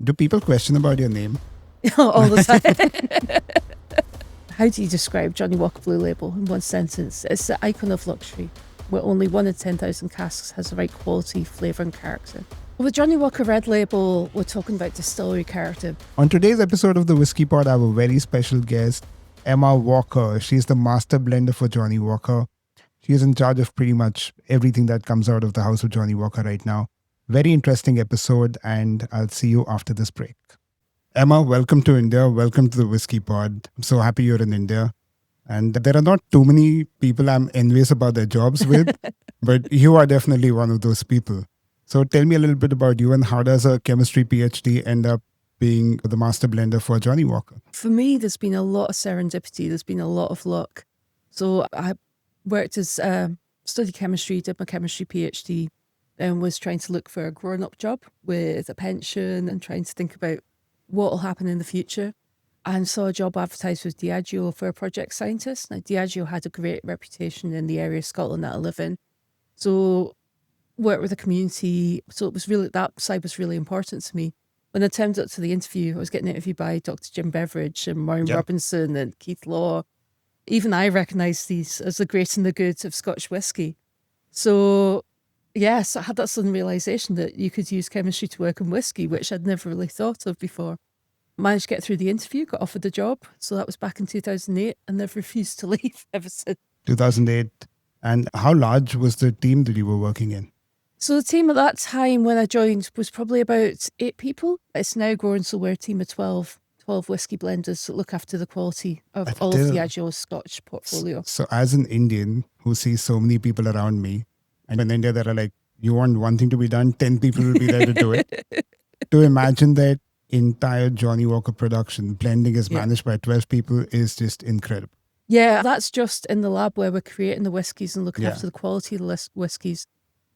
Do people question about your name? All the time. How do you describe Johnnie Walker Blue Label in one sentence? It's the icon of luxury, where only 1 in 10,000 casks has the right quality, flavour and character. With Johnnie Walker Red Label, we're talking about distillery character. On today's episode of the Whiskey Pod, I have a very special guest, Emma Walker. She's the master blender for Johnnie Walker. She is in charge of pretty much everything that comes out of the house of Johnnie Walker right now. Very interesting episode, and I'll see you after this break. Emma, welcome to India. Welcome to the Whiskey Pod. I'm so happy you're in India. And there are not too many people I'm envious about their jobs with, but you are definitely one of those people. So tell me a little bit about you and how does a chemistry PhD end up being the master blender for Johnnie Walker? For me, there's been a lot of serendipity. There's been a lot of luck. So I worked as studied chemistry, did my chemistry PhD, and was trying to look for a grown-up job with a pension and trying to think about what will happen in the future. And saw a job advertised with Diageo for a project scientist. Now, Diageo had a great reputation in the area of Scotland that I live in. So worked with the community. So it was really, that side was really important to me. When I turned up to the interview, I was getting interviewed by Dr. Jim Beveridge and Maureen Robinson and Keith Law. Even I recognised these as the great and the good of Scotch whisky. So yes, I had that sudden realisation that you could use chemistry to work in whisky, which I'd never really thought of before. Managed to get through the interview, got offered the job. So that was back in 2008, and they've refused to leave ever since. 2008. And how large was the team that you were working in? So the team at that time when I joined was probably about 8 people. It's now grown, so we're a team of 12 whisky blenders that look after the quality of all of Diageo's Scotch portfolio. So as an Indian who sees so many people around me, and in India there are like, you want one thing to be done, 10 people will be there to do it. To imagine that entire Johnnie Walker production, blending is managed by 12 people is just incredible. Yeah, that's just in the lab where we're creating the whiskies and looking after the quality of the whiskies.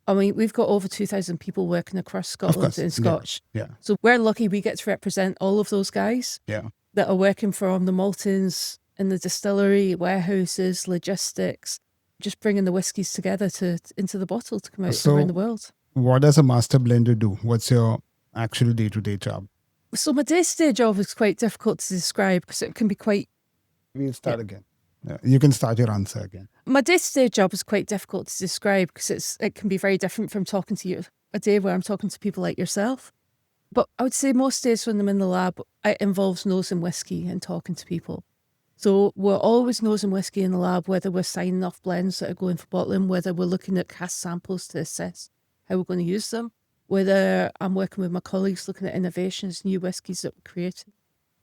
I mean, we've got over 2,000 people working across Scotland in Scotch. Yeah. So we're lucky we get to represent all of those guys that are working from the maltings in the distillery, warehouses, logistics, just bringing the whiskies together into the bottle to come out around the world. What does a master blender do? What's your actual day-to-day job? So my day-to-day job is quite difficult to describe because it can be quite... We'll start again. You can start your answer again. My day-to-day job is quite difficult to describe because it can be very different from talking to you a day where I'm talking to people like yourself. But I would say most days when I'm in the lab, it involves nosing whiskey and talking to people. So we're always nosing whiskey in the lab, whether we're signing off blends that are going for bottling, whether we're looking at cask samples to assess how we're going to use them, whether I'm working with my colleagues looking at innovations, new whiskies that we're creating.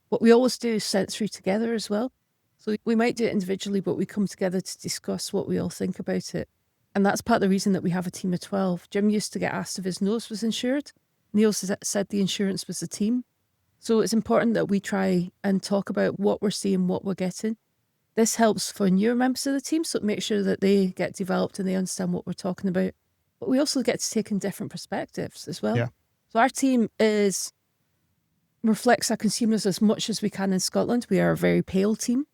What we always do is sensory together as well. So we might do it individually, but we come together to discuss what we all think about it. And that's part of the reason that we have a team of 12. Jim used to get asked if his nose was insured. Neil said the insurance was the team. So it's important that we try and talk about what we're seeing, what we're getting. This helps for newer members of the team, so make sure that they get developed and they understand what we're talking about. But we also get to take in different perspectives as well. Yeah. So our team reflects our consumers as much as we can in Scotland. We are a very pale team,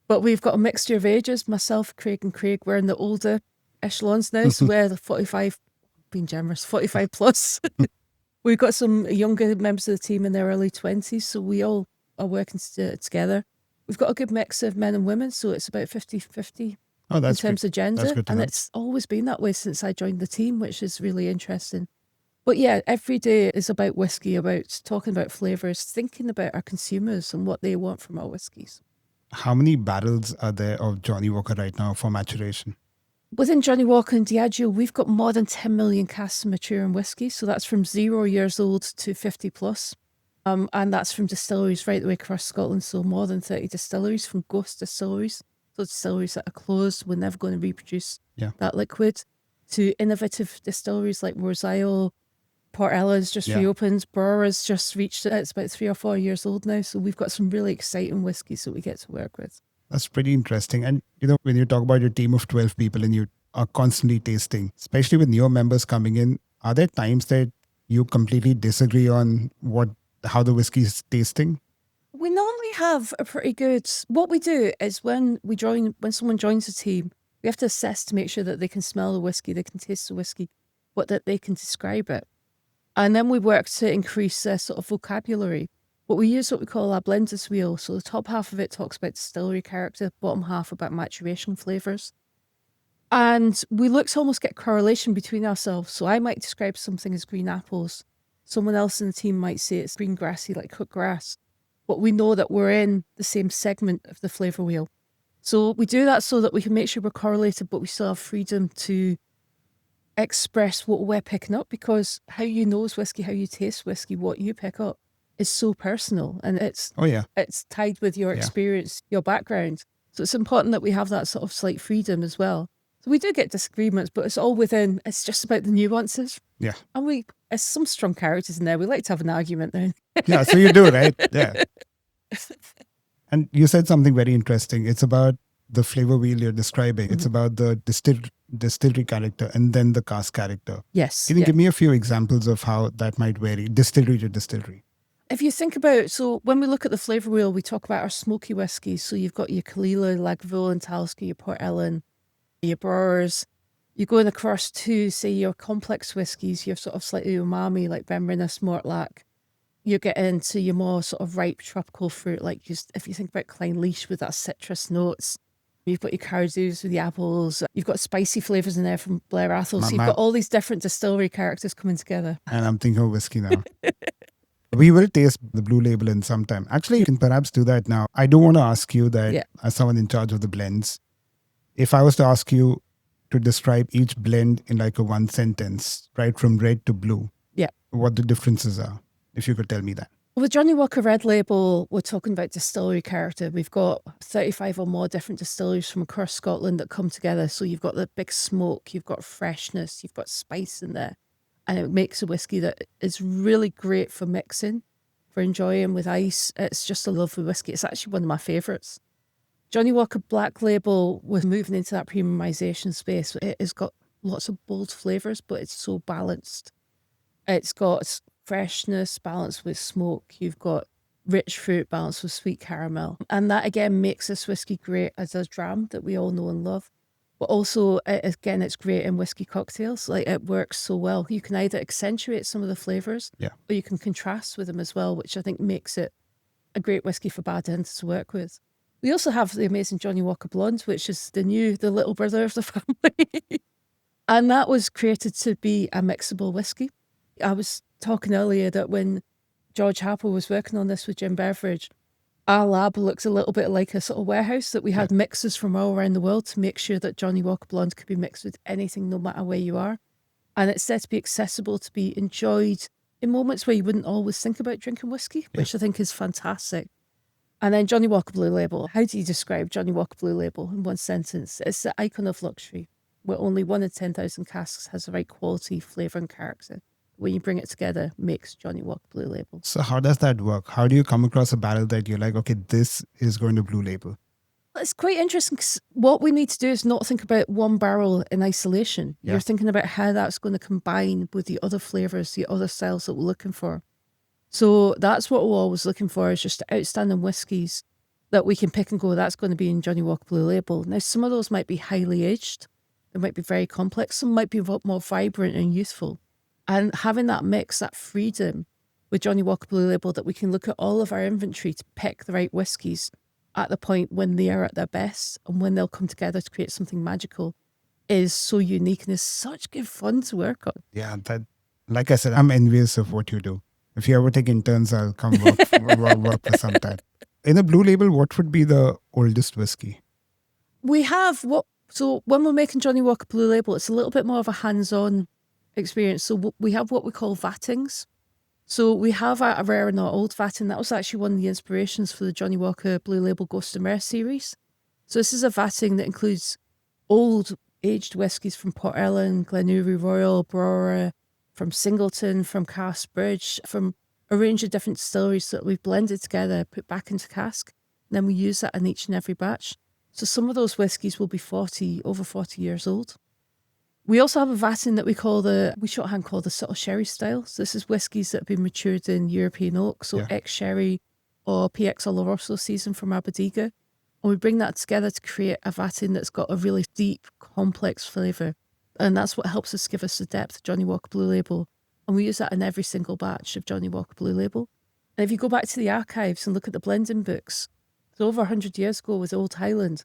but we've got a mixture of ages. Myself, Craig and Craig, we're in the older echelons now, so we're the 45, being generous, 45 plus. We've got some younger members of the team in their early 20s, so we all are working together. We've got a good mix of men and women, so it's about 50-50 in terms of gender. And it's always been that way since I joined the team, which is really interesting. But yeah, every day is about whiskey, about talking about flavours, thinking about our consumers and what they want from our whiskies. How many barrels are there of Johnnie Walker right now for maturation? Within Johnnie Walker and Diageo, we've got more than 10 million casks of maturing whisky. So that's from 0 years old to 50 plus. And that's from distilleries right the way across Scotland. So more than 30 distilleries, from ghost distilleries. So distilleries that are closed, we're never going to reproduce that liquid, to innovative distilleries like Roseisle. Port Ella's just reopened. Brera's just reached it. It's about 3 or 4 years old now. So we've got some really exciting whiskies that we get to work with. That's pretty interesting. And, when you talk about your team of 12 people and you are constantly tasting, especially with newer members coming in, are there times that you completely disagree on how the whiskey is tasting? We normally have a pretty good... What we do is when someone joins the team, we have to assess to make sure that they can smell the whiskey, they can taste the whiskey, but that they can describe it. And then we work to increase their sort of vocabulary. But we use what we call our blenders wheel. So the top half of it talks about distillery character, bottom half about maturation flavours. And we look to almost get correlation between ourselves. So I might describe something as green apples. Someone else in the team might say it's green grassy, like cooked grass. But we know that we're in the same segment of the flavour wheel. So we do that so that we can make sure we're correlated, but we still have freedom to express what we're picking up, because how you nose whiskey, how you taste whiskey, what you pick up is so personal, and it's tied with your experience, your background. So it's important that we have that sort of slight freedom as well. So we do get disagreements, but it's all within, it's just about the nuances. Yeah. And there's some strong characters in there. We like to have an argument then. Yeah, so you do, right? Yeah. And you said something very interesting. It's about the flavor wheel you're describing. It's about the distillery character and then the cask character. Yes. Can you give me a few examples of how that might vary, distillery to distillery? If you think about, so when we look at the flavour wheel, we talk about our smoky whiskies. So you've got your Kalila, Lagavulin, Talisker, your Port Ellen, your Brewers. You're going across to, say, your complex whiskies, your sort of slightly umami, like Benrinnes, Mortlach. You get into your more sort of ripe tropical fruit, like just if you think about Clynelish with that citrus notes. You've got your Cardews with the apples. You've got spicy flavours in there from Blair Athol. So you've got all these different distillery characters coming together. And I'm thinking of whiskey now. We will taste the blue label in some time. Actually, you can perhaps do that now. I do want to ask you that as someone in charge of the blends, if I was to ask you to describe each blend in like a one sentence, right, from red to blue, what the differences are, if you could tell me that. With Johnnie Walker Red Label, we're talking about distillery character. We've got 35 or more different distilleries from across Scotland that come together. So you've got the big smoke, you've got freshness, you've got spice in there. And it makes a whiskey that is really great for mixing, for enjoying with ice. It's just a lovely whiskey. It's actually one of my favourites. Johnnie Walker Black Label was moving into that premiumisation space. It has got lots of bold flavours, but it's so balanced. It's got freshness balanced with smoke. You've got rich fruit balanced with sweet caramel. And that, again, makes this whiskey great as a dram that we all know and love. But also, again, it's great in whiskey cocktails. Like, it works so well. You can either accentuate some of the flavours, or you can contrast with them as well, which I think makes it a great whiskey for bartenders to work with. We also have the amazing Johnnie Walker Blonde, which is the little brother of the family. And that was created to be a mixable whiskey. I was talking earlier that when George Harper was working on this with Jim Beveridge, our lab looks a little bit like a sort of warehouse that we had mixers from all around the world to make sure that Johnnie Walker Blonde could be mixed with anything, no matter where you are. And it's there to be accessible, to be enjoyed in moments where you wouldn't always think about drinking whiskey, which I think is fantastic. And then Johnnie Walker Blue Label. How do you describe Johnnie Walker Blue Label in one sentence? It's the icon of luxury, where only 1 in 10,000 casks has the right quality, flavour and character. When you bring it together, makes Johnnie Walker Blue Label. So how does that work? How do you come across a barrel that you're like, okay, this is going to blue label? It's quite interesting because what we need to do is not think about one barrel in isolation. You're thinking about how that's going to combine with the other flavours, the other styles that we're looking for. So that's what we're always looking for, is just outstanding whiskies that we can pick and go, that's going to be in Johnnie Walker Blue Label. Now, some of those might be highly aged. They might be very complex. Some might be more vibrant and youthful. And having that mix, that freedom with Johnnie Walker Blue Label, that we can look at all of our inventory to pick the right whiskies at the point when they are at their best and when they'll come together to create something magical, is so unique and is such good fun to work on. Yeah, that, like I said, I'm envious of what you do. If you ever take interns, I'll come work for some time. In a blue label, what would be the oldest whiskey? We have so when we're making Johnnie Walker Blue Label, it's a little bit more of a hands-on experience. So we have what we call Vattings. So we have a rare and not old vatting. That was actually one of the inspirations for the Johnnie Walker Blue Label Ghost and Rare series. So this is a vatting that includes old aged whiskies from Port Ellen, Glenurry Royal, Brora, from Singleton, from Casks Bridge, from a range of different distilleries that we've blended together, put back into cask. And then we use that in each and every batch. So some of those whiskies will be over 40 years old. We also have a vatting that we shorthand call the subtle sherry style. So this is whiskies that have been matured in European oak, so ex-sherry or PX Oloroso season from Abadiga. And we bring that together to create a vatting that's got a really deep, complex flavour. And that's what helps us give us the depth of Johnnie Walker Blue Label. And we use that in every single batch of Johnnie Walker Blue Label. And if you go back to the archives and look at the blending books, so over 100 years ago with Old Highland,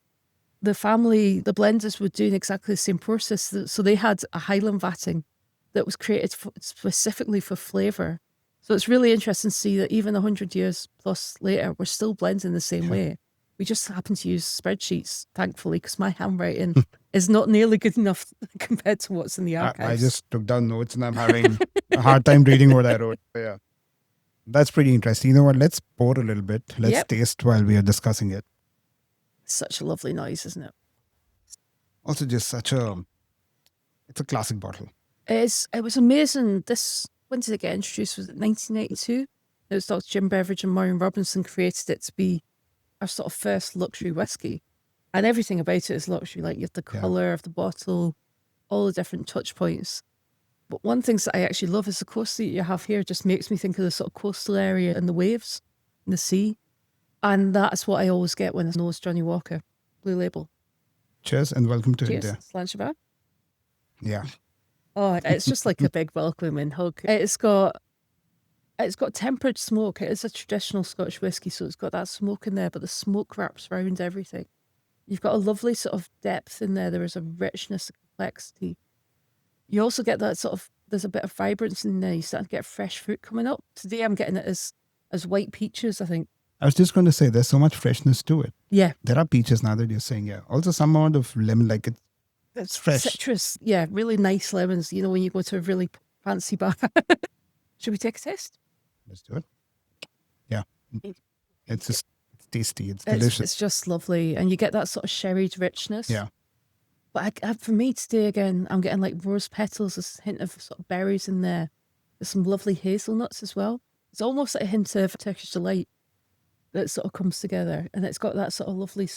the blenders were doing exactly the same process. So they had a Highland vatting that was created specifically for flavour. So it's really interesting to see that even 100 years plus later, we're still blending the same way. We just happen to use spreadsheets, thankfully, because my handwriting is not nearly good enough compared to what's in the archives. I just took down notes and I'm having a hard time reading what I wrote. Yeah. That's pretty interesting. You know what? Let's pour a little bit. Let's taste while we are discussing it. Such a lovely noise, isn't it? Also, just it's a classic bottle. It was amazing. When did it get introduced? Was it 1982? It was Dr. Jim Beveridge and Maureen Robinson created it to be our sort of first luxury whiskey. And everything about it is luxury. Like you have the colour of the bottle, all the different touch points. But one thing that I actually love is the coaster that you have here just makes me think of the sort of coastal area and the waves and the sea. And that's what I always get when I know it's Johnnie Walker Blue Label. Cheers and welcome to India. Cheers, Yeah. Oh, it's just like a big welcoming hug. It's got tempered smoke. It is a traditional Scotch whisky, so it's got that smoke in there, but the smoke wraps around everything. You've got a lovely sort of depth in there. There is a richness, a complexity. You also get that sort of, there's a bit of vibrancy in there. You start to get fresh fruit coming up. Today I'm getting it as white peaches, I think. I was just going to say, there's so much freshness to it. Yeah. There are peaches now that you're saying, yeah. Also some amount of lemon, like it's fresh. Citrus, yeah, really nice lemons, you know, when you go to a really fancy bar. Should we take a taste? Let's do it. Yeah. It's tasty. It's delicious. It's just lovely. And you get that sort of sherried richness. Yeah. But for me today, again, I'm getting like rose petals, a hint of sort of berries in there. There's some lovely hazelnuts as well. It's almost like a hint of Turkish delight that sort of comes together. And it's got that sort of lovely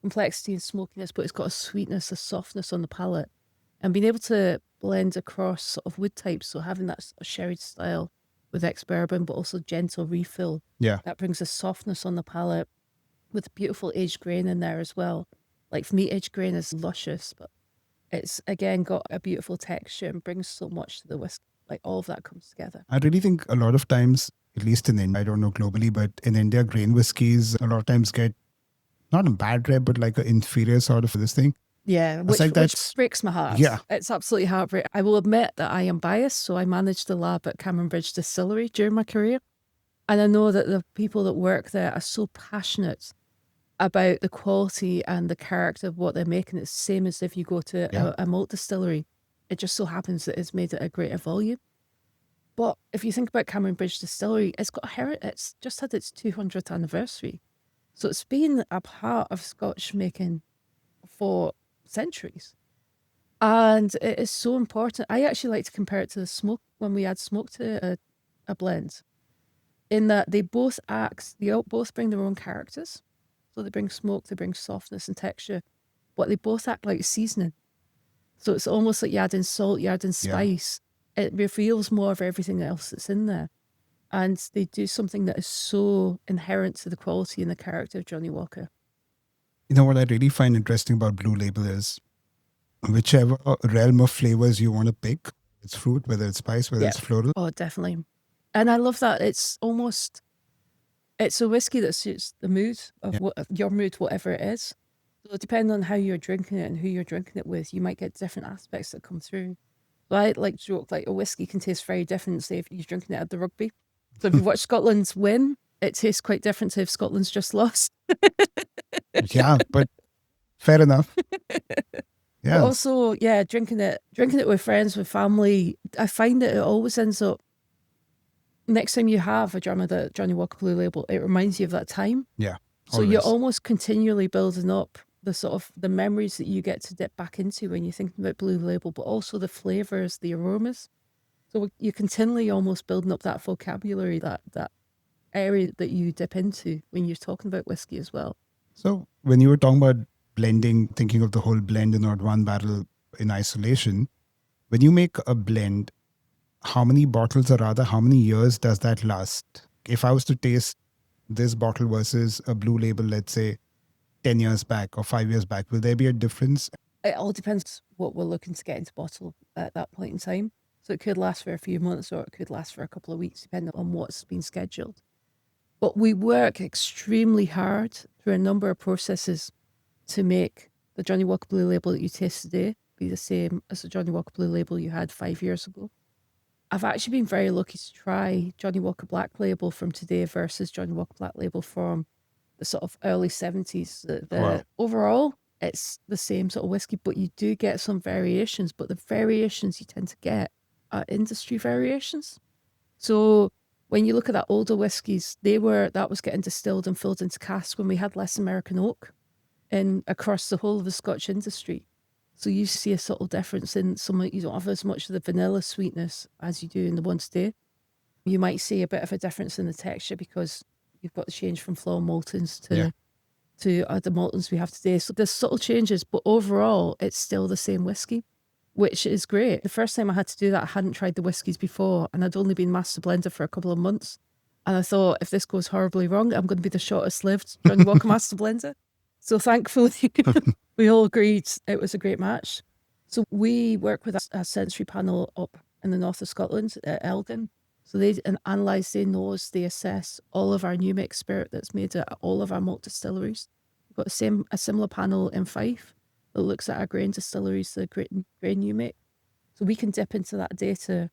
complexity and smokiness, but it's got a sweetness, a softness on the palate. And being able to blend across sort of wood types, so having that sort of sherried style with ex-bourbon, but also gentle refill. Yeah. That brings a softness on the palate with beautiful aged grain in there as well. Like for me, aged grain is luscious, but it's again got a beautiful texture and brings so much to the whiskey. Like all of that comes together. I really think a lot of times, at least in India, I don't know globally, but in India, grain whiskies a lot of times get not a bad rep, but like an inferior sort of this thing. Yeah, which breaks my heart. Yeah. It's absolutely heartbreaking. I will admit that I am biased, so I managed the lab at Cameron Bridge Distillery during my career. And I know that the people that work there are so passionate about the quality and the character of what they're making. It's the same as if you go to a malt distillery. It just so happens that it's made at a greater volume. But if you think about Cameron Bridge Distillery, it's just had its 200th anniversary. So it's been a part of Scotch making for centuries. And it is so important. I actually like to compare it to the smoke when we add smoke to a blend. In that they both bring their own characters. So they bring smoke, they bring softness and texture, but they both act like seasoning. So it's almost like you're adding salt, you're adding spice. Yeah. It reveals more of everything else that's in there. And they do something that is so inherent to the quality and the character of Johnnie Walker. You know what I really find interesting about Blue Label is whichever realm of flavors you want to pick, it's fruit, whether it's spice, whether it's floral. Oh, definitely. And I love that. It's a whiskey that suits the mood of your mood, whatever it is. So depending on how you're drinking it and who you're drinking it with, you might get different aspects that come through. So I like to joke, like a whiskey can taste very different, say if you're drinking it at the rugby. So if you watch Scotland win, it tastes quite different to if Scotland's just lost. Yeah, but fair enough. Yeah. But also, drinking it with friends, with family, I find that it always ends up, next time you have a dram of the Johnnie Walker Blue Label, it reminds you of that time. Yeah. So always. You're almost continually building up the memories that you get to dip back into when you're thinking about Blue Label, but also the flavors, the aromas. So you're continually almost building up that vocabulary, that area that you dip into when you're talking about whiskey as well. So when you were talking about blending, thinking of the whole blend and not one barrel in isolation, when you make a blend, how many bottles, or rather how many years does that last? If I was to taste this bottle versus a Blue Label, let's say 10 years back or 5 years back, will there be a difference? It all depends what we're looking to get into bottle at that point in time. So So it could last for a few months or it could last for a couple of weeks, depending on what's been scheduled. But we work extremely hard through a number of processes to make the Johnnie Walker Blue Label that you taste today be the same as the Johnnie Walker Blue Label you had 5 years ago. I've actually been very lucky to try Johnnie Walker Black Label from today versus Johnnie Walker Black Label from the sort of early 70s. Wow. Overall, it's the same sort of whiskey, but you do get some variations. But the variations you tend to get are industry variations. So when you look at that older whiskies, that was getting distilled and filled into casks when we had less American oak across the whole of the Scotch industry. So you see a subtle difference in you don't have as much of the vanilla sweetness as you do in the one today. You might see a bit of a difference in the texture because you've got the change from floral maltons to the maltons we have today. So there's subtle changes, but overall, it's still the same whiskey, which is great. The first time I had to do that, I hadn't tried the whiskies before, and I'd only been master blender for a couple of months. And I thought, if this goes horribly wrong, I'm going to be the shortest lived Johnnie Walker master blender. So thankfully, we all agreed it was a great match. So we work with a sensory panel up in the north of Scotland at Elgin. So they analyse, they nose, they assess all of our new mix spirit that's made at all of our malt distilleries. We've got a similar panel in Fife that looks at our grain distilleries, the grain new make. So we can dip into that data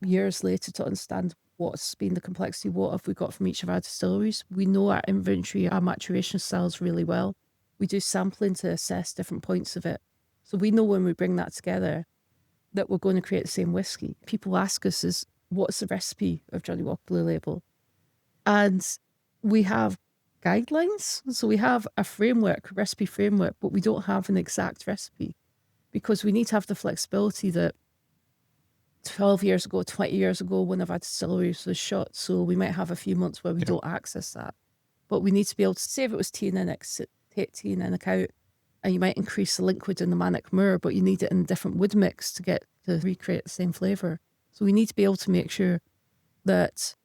years later to understand what's been the complexity, what have we got from each of our distilleries. We know our inventory, our maturation styles really well. We do sampling to assess different points of it. So we know when we bring that together that we're going to create the same whiskey. People ask us, what's the recipe of Johnnie Walker Blue Label? And we have guidelines. So we have a recipe framework, but we don't have an exact recipe because we need to have the flexibility that 12 years ago, 20 years ago, one of our distilleries was shut. So we might have a few months where we don't access that. But we need to be able to say if it was tea in a cow, and you might increase the liquid in the Manic Moor, but you need it in a different wood mix to recreate the same flavour. So we need to be able to make sure that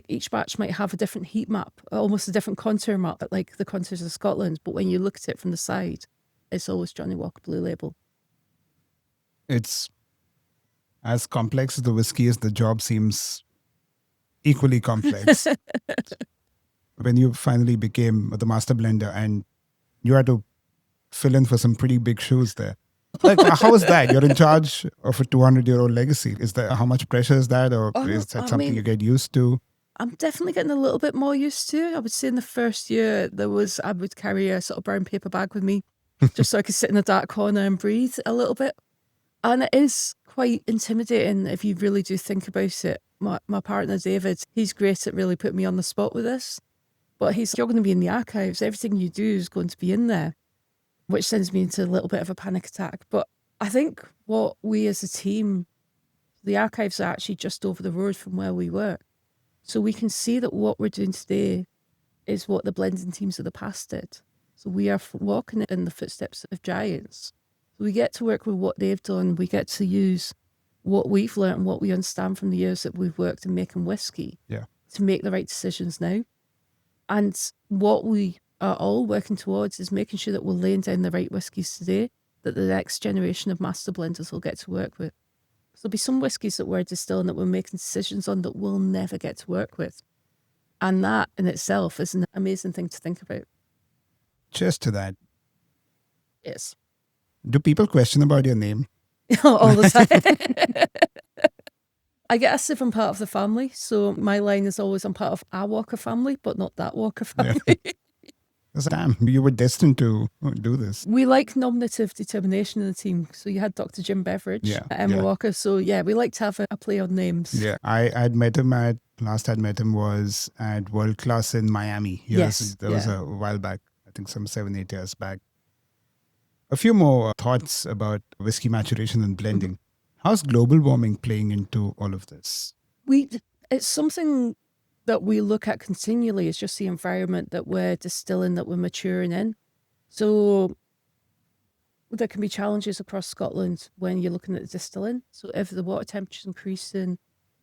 each batch might have a different heat map, almost a different contour map, like the contours of Scotland. But when you look at it from the side, it's always Johnnie Walker Blue Label. It's as complex as the whiskey is, the job seems equally complex. When you finally became the master blender and you had to fill in for some pretty big shoes there. Like, how is that? You're in charge of a 200-year-old legacy. How much pressure is that? Or is that something you get used to? I'm definitely getting a little bit more used to it. I would say in the first year, I would carry a sort of brown paper bag with me just so I could sit in a dark corner and breathe a little bit. And it is quite intimidating if you really do think about it. My partner, David, he's great at really putting me on the spot with this. But you're going to be in the archives. Everything you do is going to be in there, which sends me into a little bit of a panic attack. But I think what we as a team, the archives are actually just over the road from where we work. So we can see that what we're doing today is what the blending teams of the past did. So we are walking in the footsteps of giants. So we get to work with what they've done. We get to use what we've learned and what we understand from the years that we've worked in making whiskey to make the right decisions now. And what we are all working towards is making sure that we're laying down the right whiskies today that the next generation of master blenders will get to work with. So there'll be some whiskies that we're distilling that we're making decisions on that we'll never get to work with. And that in itself is an amazing thing to think about. Cheers to that. Yes. Do people question about your name? All the time. I get asked if I'm part of the family. So my line is always, I'm part of our Walker family, but not that Walker family. Damn, you were destined to do this. We like nominative determination in the team. So you had Dr. Jim Beveridge at Emma Walker. So yeah, we like to have a play on names. Yeah, I'd met him last I'd met him was at World Class in Miami. That was a while back. I think some 7-8 years back. A few more thoughts about whiskey maturation and blending. Mm-hmm. How's global warming playing into all of this? It's something that we look at continually. It's just the environment that we're distilling, that we're maturing in. So there can be challenges across Scotland when you're looking at the distilling. So if the water temperature is increasing,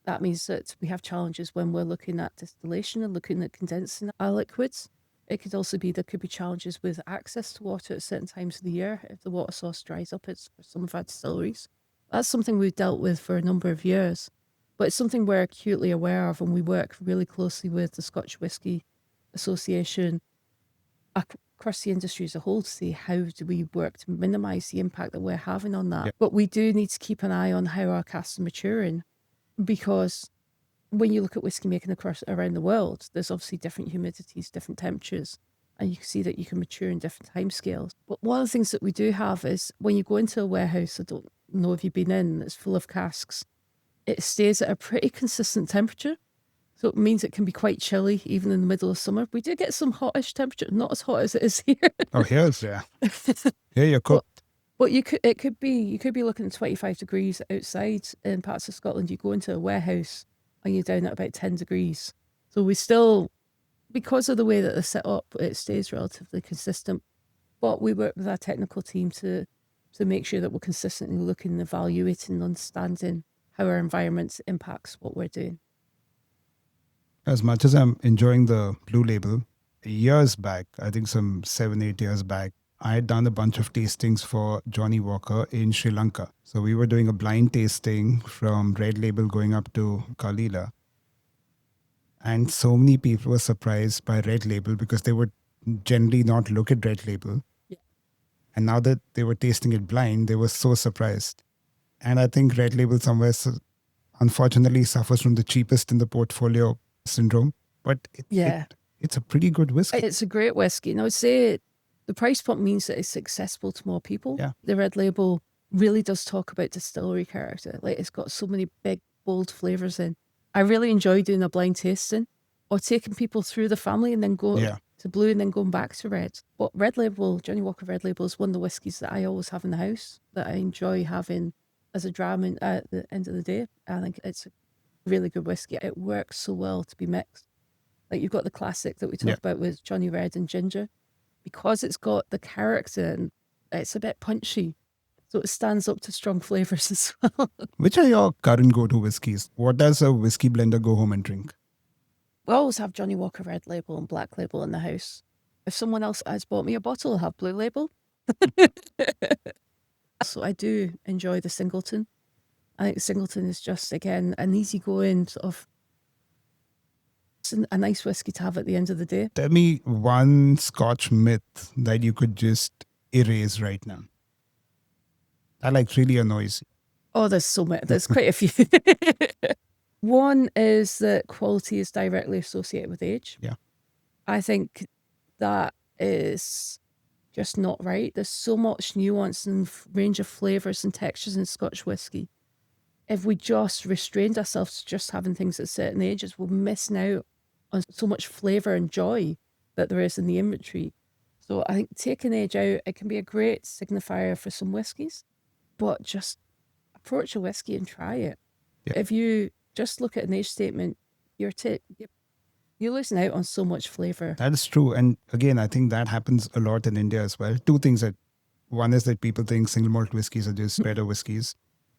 that means that we have challenges when we're looking at distillation and looking at condensing our liquids. It could also be, there could be challenges with access to water at certain times of the year if the water source dries up for some of our distilleries. That's something we've dealt with for a number of years, but it's something we're acutely aware of, and we work really closely with the Scotch Whisky Association across the industry as a whole to see how do we work to minimise the impact that we're having on that. Yeah. But we do need to keep an eye on how our casks are maturing, because when you look at whiskey making around the world, there's obviously different humidities, different temperatures, and you can see that you can mature in different timescales. But one of the things that we do have is when you go into a warehouse, I don't know if you've been in, it's full of casks, it stays at a pretty consistent temperature. So it means it can be quite chilly even in the middle of summer. We do get some hottish temperature, not as hot as it is here. Oh, here's, yeah. Here you're cooked. But you could be looking at 25 degrees outside in parts of Scotland. You go into a warehouse and you're down at about 10 degrees. So we still, because of the way that they're set up, it stays relatively consistent. But we work with our technical team to make sure that we're consistently looking, evaluating, and understanding how our environment impacts what we're doing. As much as I'm enjoying the Blue Label, years back, I think some 7-8 years back, I had done a bunch of tastings for Johnnie Walker in Sri Lanka. So we were doing a blind tasting from Red Label going up to Kalila. And so many people were surprised by Red Label because they would generally not look at Red Label. Yeah. And now that they were tasting it blind, they were so surprised. And I think Red Label somewhere, unfortunately, suffers from the cheapest in the portfolio syndrome. But it's a pretty good whiskey. It's a great whiskey. And I would say the price point means that it's accessible to more people. Yeah. The Red Label really does talk about distillery character. Like, it's got so many big, bold flavours in. I really enjoy doing a blind tasting or taking people through the family and then go to blue and then going back to red. But Red Label, Johnnie Walker Red Label, is one of the whiskies that I always have in the house that I enjoy having as a dram at the end of the day. I think it's a really good whiskey. It works so well to be mixed. Like, you've got the classic that we talked about with Johnny Red and ginger. Because it's got the character and it's a bit punchy, so it stands up to strong flavours as well. Which are your current go-to whiskies? What does a whiskey blender go home and drink? We always have Johnnie Walker Red Label and Black Label in the house. If someone else has bought me a bottle, I'll have Blue Label. So I do enjoy the Singleton. I think Singleton is just, again, an easygoing sort of, it's a nice whiskey to have at the end of the day. Tell me one Scotch myth that you could just erase right now. That really annoys you. Oh, there's so many. There's quite a few. One is that quality is directly associated with age. Yeah. I think that is just not right. There's so much nuance and range of flavours and textures in Scotch whisky. If we just restrained ourselves to just having things at certain ages, we're missing out on so much flavour and joy that there is in the inventory. So I think taking age out, it can be a great signifier for some whiskies, but just approach a whiskey and try it. Yeah. If you just look at an age statement, you're losing out on so much flavour. That is true. And again, I think that happens a lot in India as well. Two things. One is that people think single malt whiskies are just better whiskies.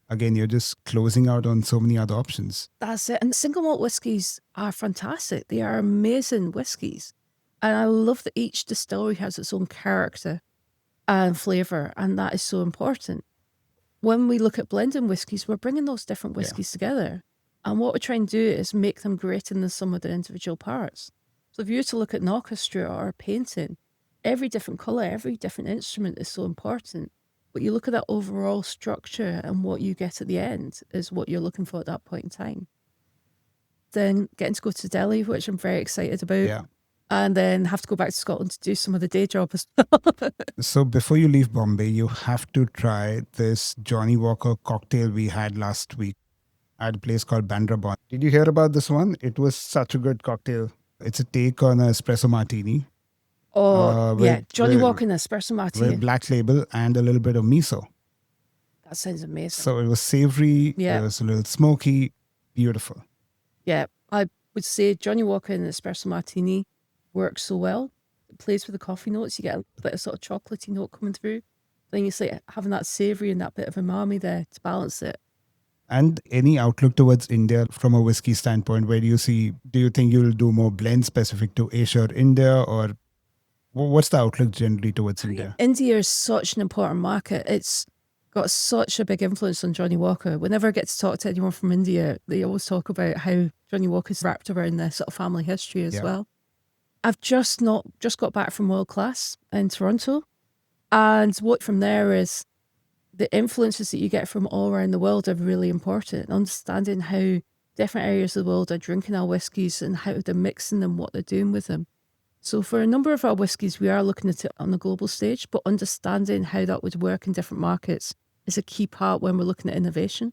Again, you're just closing out on so many other options. That's it. And single malt whiskies are fantastic. They are amazing whiskies. And I love that each distillery has its own character and flavour, and that is so important. When we look at blending whiskies, we're bringing those different whiskies together. And what we're trying to do is make them greater than the sum of their individual parts. So if you were to look at an orchestra or a painting, every different colour, every different instrument is so important. But you look at that overall structure and what you get at the end is what you're looking for at that point in time. Then getting to go to Delhi, which I'm very excited about. Yeah. And then have to go back to Scotland to do some of the day job as well. So before you leave Bombay, you have to try this Johnnie Walker cocktail we had last week at a place called Bandra Bon. Did you hear about this one? It was such a good cocktail. It's a take on an espresso martini. Johnnie Walker and espresso martini. With Black Label and a little bit of miso. That sounds amazing. So it was savory, it was a little smoky, beautiful. Yeah, I would say Johnnie Walker and espresso martini works so well. It plays with the coffee notes. You get a bit of sort of chocolatey note coming through. Then you say having that savory and that bit of umami there to balance it. And any outlook towards India from a whiskey standpoint, where do you think you'll do more blend specific to Asia or India, or what's the outlook generally towards India? India is such an important market. It's got such a big influence on Johnnie Walker. Whenever I get to talk to anyone from India, they always talk about how Johnnie Walker's wrapped around their sort of family history as well. I've just got back from World Class in Toronto. And what from there is the influences that you get from all around the world are really important. Understanding how different areas of the world are drinking our whiskies and how they're mixing them, what they're doing with them. So for a number of our whiskies, we are looking at it on the global stage, but understanding how that would work in different markets is a key part when we're looking at innovation.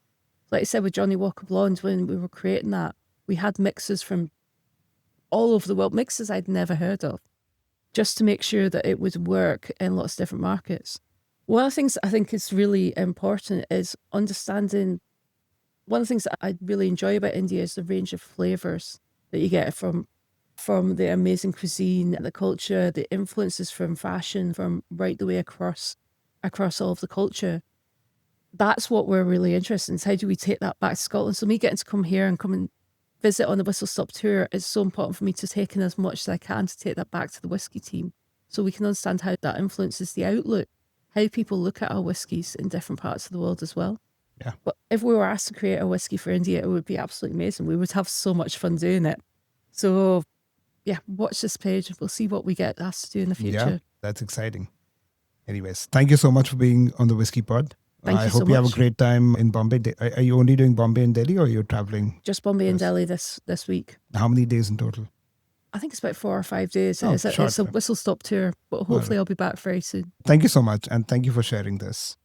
Like I said, with Johnnie Walker Blonde, when we were creating that, we had mixes from all over the world, mixes I'd never heard of, just to make sure that it would work in lots of different markets. One of the things that I think is really important is understanding. One of the things that I really enjoy about India is the range of flavors that you get from the amazing cuisine, the culture, the influences from fashion, from right the way across all of the culture. That's what we're really interested in. Is how do we take that back to Scotland? So me getting to come here and come and visit on the Whistle Stop tour is so important for me to take in as much as I can to take that back to the whiskey team, so we can understand how that influences the outlook, how people look at our whiskies in different parts of the world as well. Yeah. But if we were asked to create a whiskey for India, it would be absolutely amazing. We would have so much fun doing it. So yeah, watch this page. We'll see what we get asked to do in the future. Yeah, that's exciting. Anyways, thank you so much for being on the Whiskey Pod. I hope you have a great time in Bombay. Are you only doing Bombay and Delhi, or you're traveling? Just Bombay and Delhi this week. How many days in total? I think it's about 4 or 5 days. Oh, it's a whistle stop tour, but hopefully I'll be back very soon. Thank you so much, and thank you for sharing this.